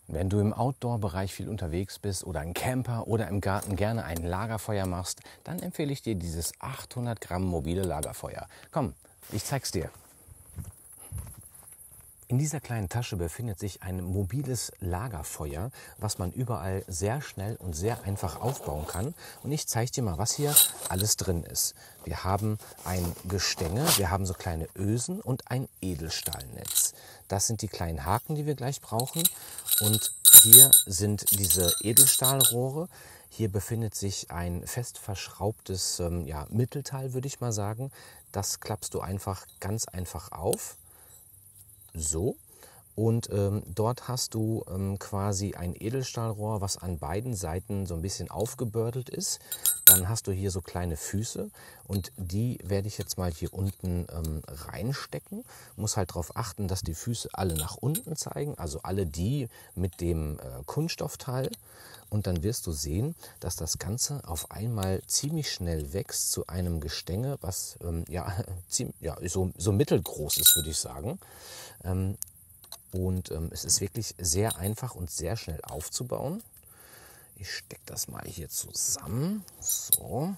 Wenn du im Outdoor-Bereich viel unterwegs bist oder ein Camper oder im Garten gerne ein Lagerfeuer machst, dann empfehle ich dir dieses 800 Gramm mobile Lagerfeuer. Komm, ich zeig's dir. In dieser kleinen Tasche befindet sich ein mobiles Lagerfeuer, was man überall sehr schnell und sehr einfach aufbauen kann. Und ich zeige dir mal, was hier alles drin ist. Wir haben ein Gestänge, wir haben so kleine Ösen und ein Edelstahlnetz. Das sind die kleinen Haken, die wir gleich brauchen. Und hier sind diese Edelstahlrohre. Hier befindet sich ein fest verschraubtes Mittelteil, würde ich mal sagen. Das klappst du ganz einfach auf. So, und dort hast du quasi ein Edelstahlrohr, was an beiden Seiten so ein bisschen aufgebördelt ist. Dann hast du hier so kleine Füße und die werde ich jetzt mal hier unten reinstecken. Muss halt darauf achten, dass die Füße alle nach unten zeigen, also alle die mit dem Kunststoffteil. Und dann wirst du sehen, dass das Ganze auf einmal ziemlich schnell wächst zu einem Gestänge, was so mittelgroß ist, würde ich sagen. Es ist wirklich sehr einfach und sehr schnell aufzubauen. Ich stecke das mal hier zusammen. So.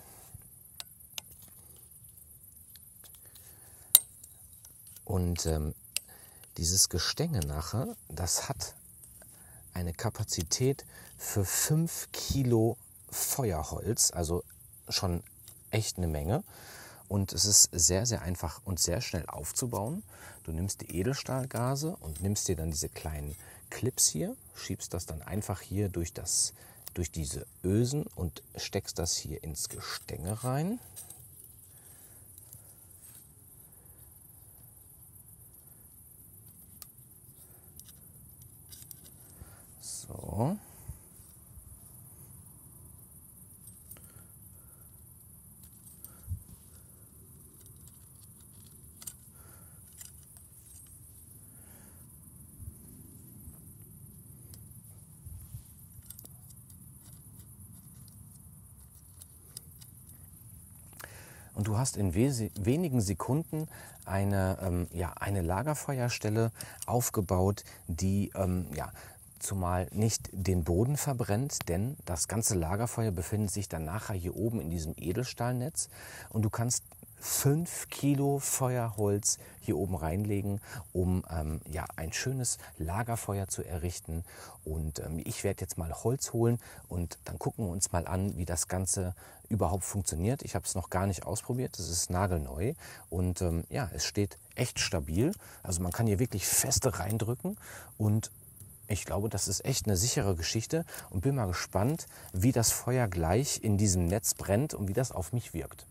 Und dieses Gestänge nachher, das hat eine Kapazität für 5 Kilo Feuerholz, also schon echt eine Menge. Und es ist sehr, sehr einfach und sehr schnell aufzubauen. Du nimmst die Edelstahlgase und nimmst dir dann diese kleinen Clips hier, schiebst das dann einfach hier durch diese Ösen und steckst das hier ins Gestänge rein. So. Und du hast in wenigen Sekunden eine Lagerfeuerstelle aufgebaut, die zumal nicht den Boden verbrennt, denn das ganze Lagerfeuer befindet sich dann nachher hier oben in diesem Edelstahlnetz. Und du kannst 5 Kilo Feuerholz hier oben reinlegen, um ein schönes Lagerfeuer zu errichten. Und ich werde jetzt mal Holz holen und dann gucken wir uns mal an, wie das Ganze überhaupt funktioniert. Ich habe es noch gar nicht ausprobiert, es ist nagelneu und es steht echt stabil. Also man kann hier wirklich feste reindrücken und ich glaube, das ist echt eine sichere Geschichte und bin mal gespannt, wie das Feuer gleich in diesem Netz brennt und wie das auf mich wirkt.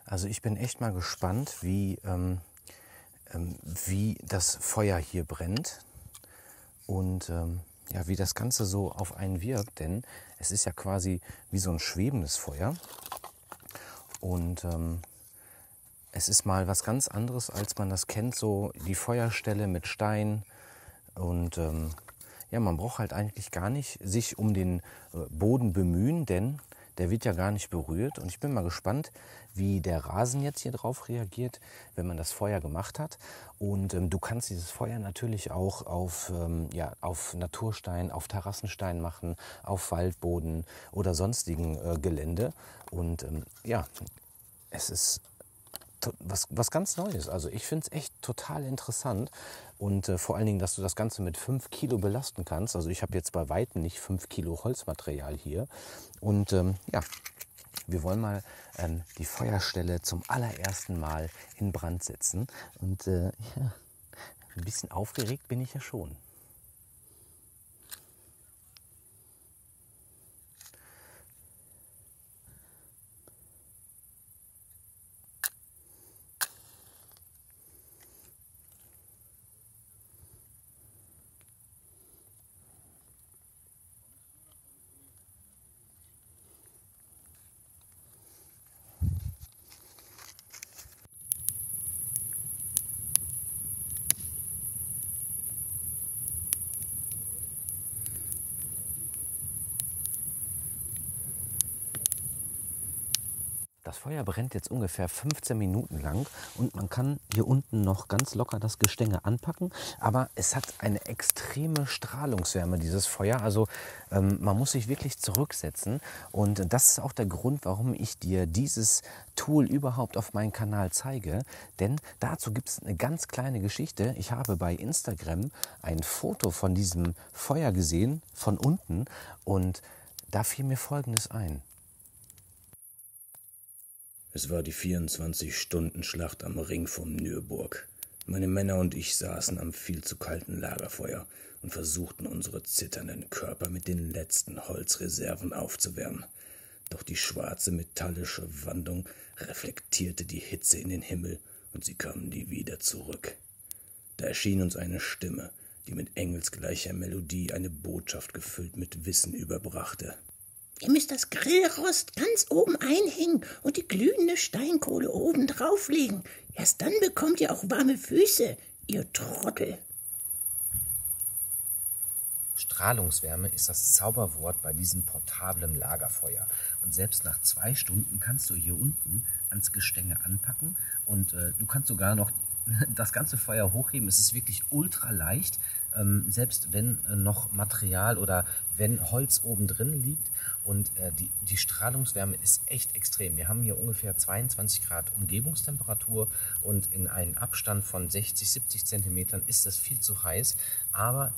Also ich bin echt mal gespannt, wie das Feuer hier brennt und wie das Ganze so auf einen wirkt, denn es ist ja quasi wie so ein schwebendes Feuer und es ist mal was ganz anderes, als man das kennt, so die Feuerstelle mit Stein und man braucht halt eigentlich gar nicht sich um den Boden bemühen, denn der wird ja gar nicht berührt und ich bin mal gespannt, wie der Rasen jetzt hier drauf reagiert, wenn man das Feuer gemacht hat. Und du kannst dieses Feuer natürlich auch auf Naturstein, auf Terrassenstein machen, auf Waldboden oder sonstigen Gelände. Und es ist was ganz Neues. Also ich finde es echt total interessant und vor allen Dingen, dass du das Ganze mit 5 Kilo belasten kannst. Also ich habe jetzt bei weitem nicht 5 Kilo Holzmaterial hier und wir wollen mal die Feuerstelle zum allerersten Mal in Brand setzen und ein bisschen aufgeregt bin ich ja schon. Das Feuer brennt jetzt ungefähr 15 Minuten lang und man kann hier unten noch ganz locker das Gestänge anpacken, aber es hat eine extreme Strahlungswärme, dieses Feuer. Also man muss sich wirklich zurücksetzen und das ist auch der Grund, warum ich dir dieses Tool überhaupt auf meinem Kanal zeige, denn dazu gibt es eine ganz kleine Geschichte. Ich habe bei Instagram ein Foto von diesem Feuer gesehen, von unten, und da fiel mir Folgendes ein. Es war die 24-Stunden-Schlacht am Ring von Nürburg. Meine Männer und ich saßen am viel zu kalten Lagerfeuer und versuchten, unsere zitternden Körper mit den letzten Holzreserven aufzuwärmen. Doch die schwarze metallische Wandung reflektierte die Hitze in den Himmel und sie kamen nie wieder zurück. Da erschien uns eine Stimme, die mit engelsgleicher Melodie eine Botschaft gefüllt mit Wissen überbrachte. Ihr müsst das Grillrost ganz oben einhängen und die glühende Steinkohle oben drauflegen. Erst dann bekommt ihr auch warme Füße, ihr Trottel. Strahlungswärme ist das Zauberwort bei diesem portablen Lagerfeuer. Und selbst nach 2 Stunden kannst du hier unten ans Gestänge anpacken und du kannst sogar noch das ganze Feuer hochheben. Es ist wirklich ultra leicht, selbst wenn noch Material oder wenn Holz oben drin liegt. Und die Strahlungswärme ist echt extrem. Wir haben hier ungefähr 22 Grad Umgebungstemperatur und in einem Abstand von 60, 70 Zentimetern ist das viel zu heiß. Aber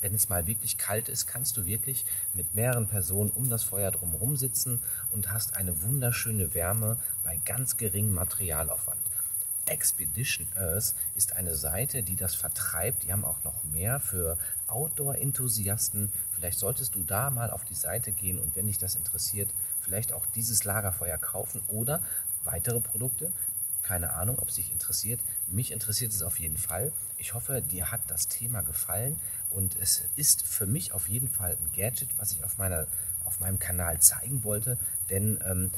wenn es mal wirklich kalt ist, kannst du wirklich mit mehreren Personen um das Feuer drumherum sitzen und hast eine wunderschöne Wärme bei ganz geringem Materialaufwand. Expedition Earth ist eine Seite, die das vertreibt. Die haben auch noch mehr für Outdoor-Enthusiasten. Vielleicht solltest du da mal auf die Seite gehen und wenn dich das interessiert, vielleicht auch dieses Lagerfeuer kaufen oder weitere Produkte. Keine Ahnung, ob es dich interessiert. Mich interessiert es auf jeden Fall. Ich hoffe, dir hat das Thema gefallen und es ist für mich auf jeden Fall ein Gadget, was ich auf meinem Kanal zeigen wollte, denn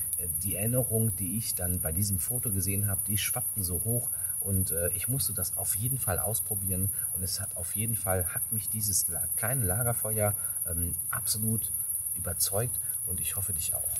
die Erinnerungen, die ich dann bei diesem Foto gesehen habe, die schwappten so hoch und ich musste das auf jeden Fall ausprobieren und es hat auf jeden Fall, hat mich dieses kleine Lagerfeuer absolut überzeugt und ich hoffe dich auch.